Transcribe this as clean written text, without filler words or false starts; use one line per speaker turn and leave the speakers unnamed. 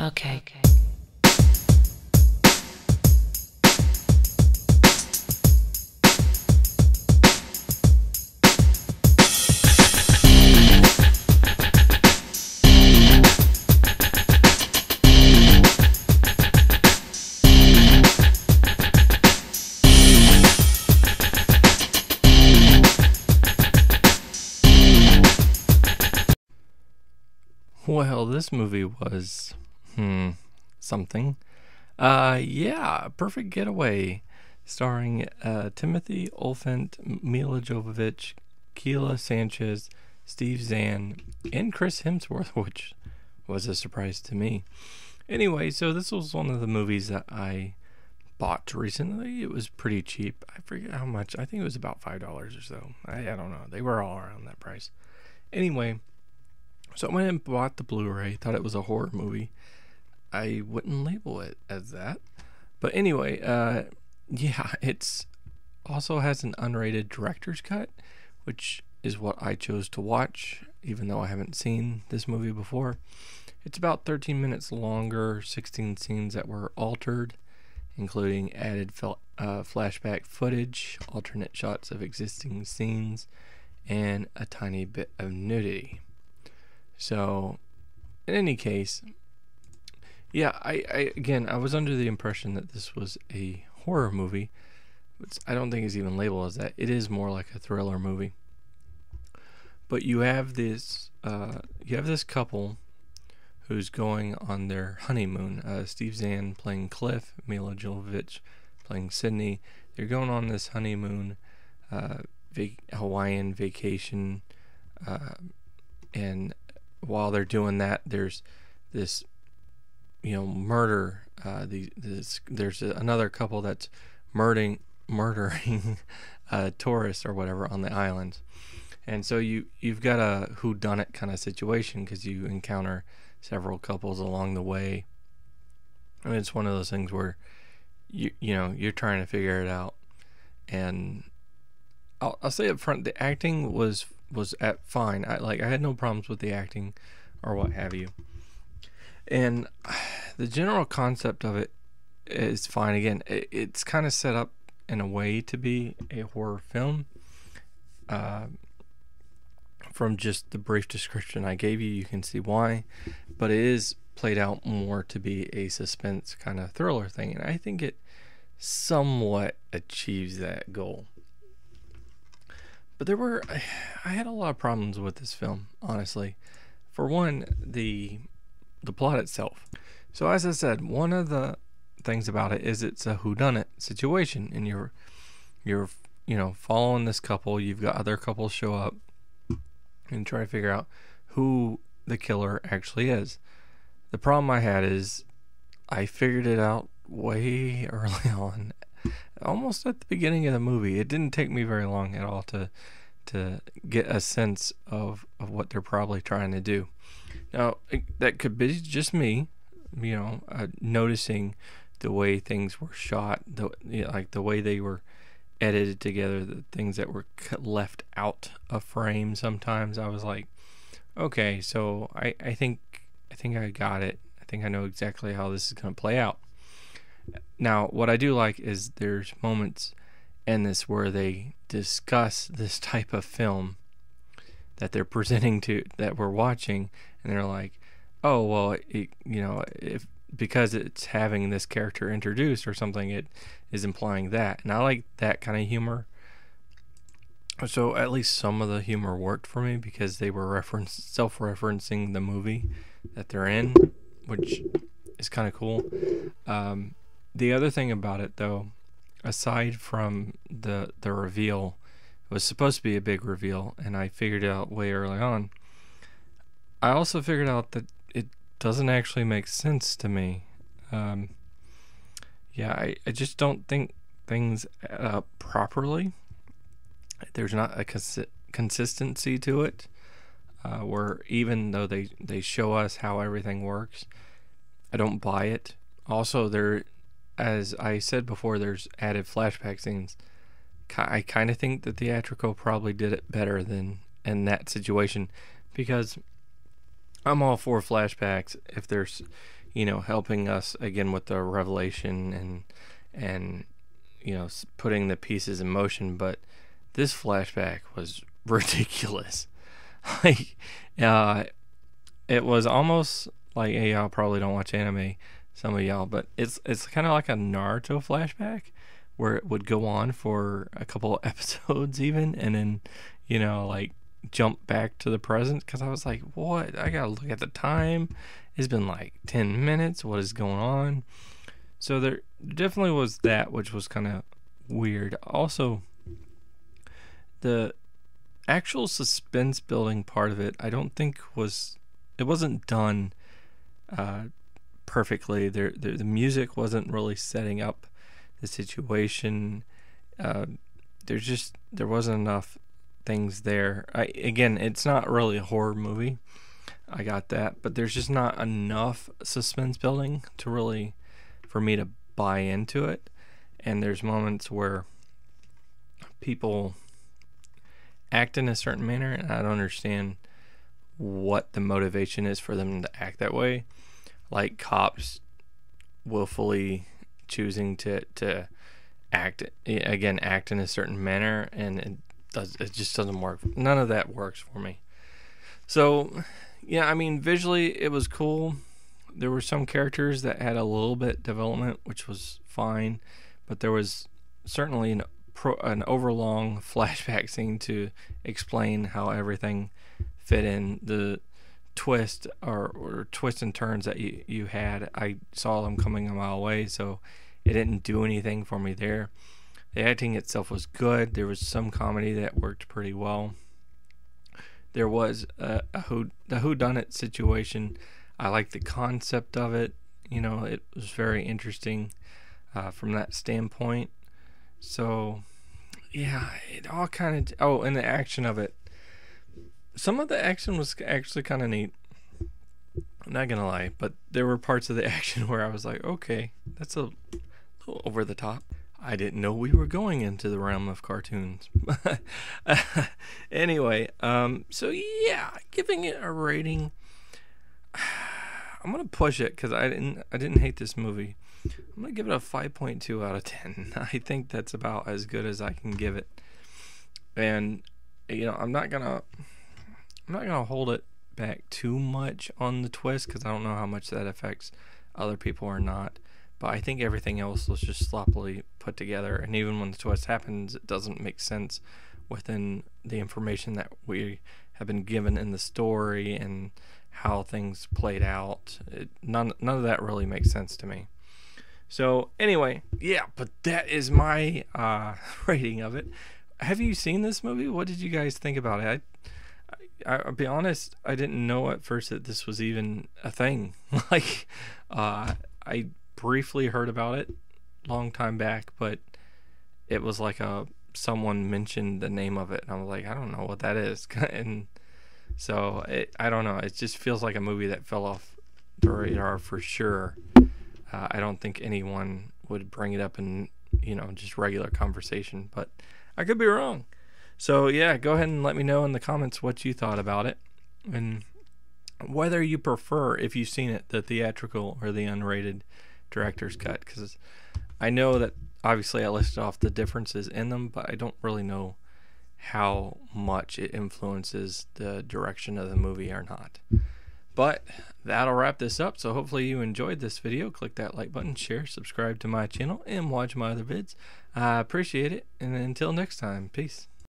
Okay.
Well, this movie was something. Yeah, Perfect Getaway, starring Timothy Olyphant, Mila Jovovich, Keela Sanchez, Steve Zahn, and Chris Hemsworth, which was a surprise to me. Anyway, so this was one of the movies that I bought recently. It was pretty cheap. I forget how much. I think it was about $5 or so. I don't know. They were all around that price. Anyway, so I went and bought the Blu-ray. Thought it was a horror movie. I wouldn't label it as that. But anyway, yeah, it's also has an unrated director's cut, which is what I chose to watch, even though I haven't seen this movie before. It's about 13 minutes longer, 16 scenes that were altered, including added flashback footage, alternate shots of existing scenes, and a tiny bit of nudity. So, in any case, yeah, I was under the impression that this was a horror movie, which I don't think is even labeled as that. It is more like a thriller movie. But you have this couple who's going on their honeymoon. Steve Zahn playing Cliff, Mila Jovovich playing Sydney. They're going on this honeymoon, Hawaiian vacation, and while they're doing that, there's this, murder. There's another couple that's murdering tourists or whatever on the island, and so you've got a whodunit kind of situation because you encounter several couples along the way. I mean, it's one of those things where you're trying to figure it out, and I'll say up front, the acting was at fine. I had no problems with the acting or what have you. And the general concept of it is fine. Again, it's kind of set up in a way to be a horror film. From just the brief description I gave you, you can see why. But it is played out more to be a suspense kind of thriller thing. And I think it somewhat achieves that goal. But I had a lot of problems with this film, honestly. For one, the plot itself. So as I said, one of the things about it is it's a whodunit situation, and you're following this couple. You've got other couples show up and try to figure out who the killer actually is. The problem I had is I figured it out way early on, almost at the beginning of the movie. It didn't take me very long at all to get a sense of what they're probably trying to do. Now, that could be just me, noticing the way things were shot, the way they were edited together, the things that were left out of frame. Sometimes I was like, okay, so I think I got it. I think I know exactly how this is going to play out. Now, what I do like is there's moments in this where they discuss this type of film that they're presenting that we're watching, and they're like, oh, well, if because it's having this character introduced or something, it is implying that. And I like that kind of humor. So at least some of the humor worked for me because they were self-referencing the movie that they're in, which is kind of cool. The other thing about it, though, aside from the reveal, it was supposed to be a big reveal, and I figured it out way early on. I also figured out that it doesn't actually make sense to me. I just don't think things add up properly. There's not a consistency to it, where even though they show us how everything works, I don't buy it. Also, as I said before, there's added flashback scenes. I kind of think that theatrical probably did it better than in that situation, because I'm all for flashbacks if there's, helping us again with the revelation and putting the pieces in motion. But this flashback was ridiculous. Like, it was almost like, hey, y'all probably don't watch anime, some of y'all, but it's kind of like a Naruto flashback where it would go on for a couple of episodes even, and then like jump back to the present, because I was like, what? I gotta look at the time. It's been like 10 minutes. What is going on? So there definitely was that, which was kind of weird. Also, the actual suspense building part of it, I don't think it wasn't done perfectly. The music wasn't really setting up the situation. There wasn't enough things there. Again, it's not really a horror movie. I got that, but there's just not enough suspense building for me to buy into it. And there's moments where people act in a certain manner, and I don't understand what the motivation is for them to act that way. Like cops willfully choosing to act in a certain manner, and it just doesn't work. None of that works for me. So yeah, I mean, visually it was cool. There were some characters that had a little bit development, which was fine, but there was certainly an overlong flashback scene to explain how everything fit in. The twist or twists and turns that you had, I saw them coming a mile away, so it didn't do anything for me there. The acting itself was good. There was some comedy that worked pretty well. There was the whodunit situation. I liked the concept of it. It was very interesting from that standpoint. So yeah, it all kind of, and the action of it. Some of the action was actually kind of neat. I'm not gonna lie, but there were parts of the action where I was like, okay, that's a little over the top. I didn't know we were going into the realm of cartoons. Anyway, so yeah, giving it a rating, I'm gonna push it because I didn't hate this movie. I'm gonna give it a 5.2 out of 10. I think that's about as good as I can give it. And I'm not gonna hold it back too much on the twist, because I don't know how much that affects other people or not. But I think everything else was just sloppily put together, and even when the twist happens, it doesn't make sense within the information that we have been given in the story and how things played out. None of that really makes sense to me. So anyway, yeah, but that is my rating of it. Have you seen this movie? What did you guys think about it? I'll be honest, I didn't know at first that this was even a thing. Like, I briefly heard about it long time back, but it was like someone mentioned the name of it, and I was like, I don't know what that is. And so I don't know. It just feels like a movie that fell off the radar for sure. I don't think anyone would bring it up in just regular conversation, but I could be wrong. So yeah, go ahead and let me know in the comments what you thought about it, and whether you prefer, if you've seen it, the theatrical or the unrated director's cut, because I know that obviously I listed off the differences in them, but I don't really know how much it influences the direction of the movie or not. But that'll wrap this up. So hopefully you enjoyed this video. Click that like button, share, subscribe to my channel, and watch my other vids. I appreciate it, and until next time, peace.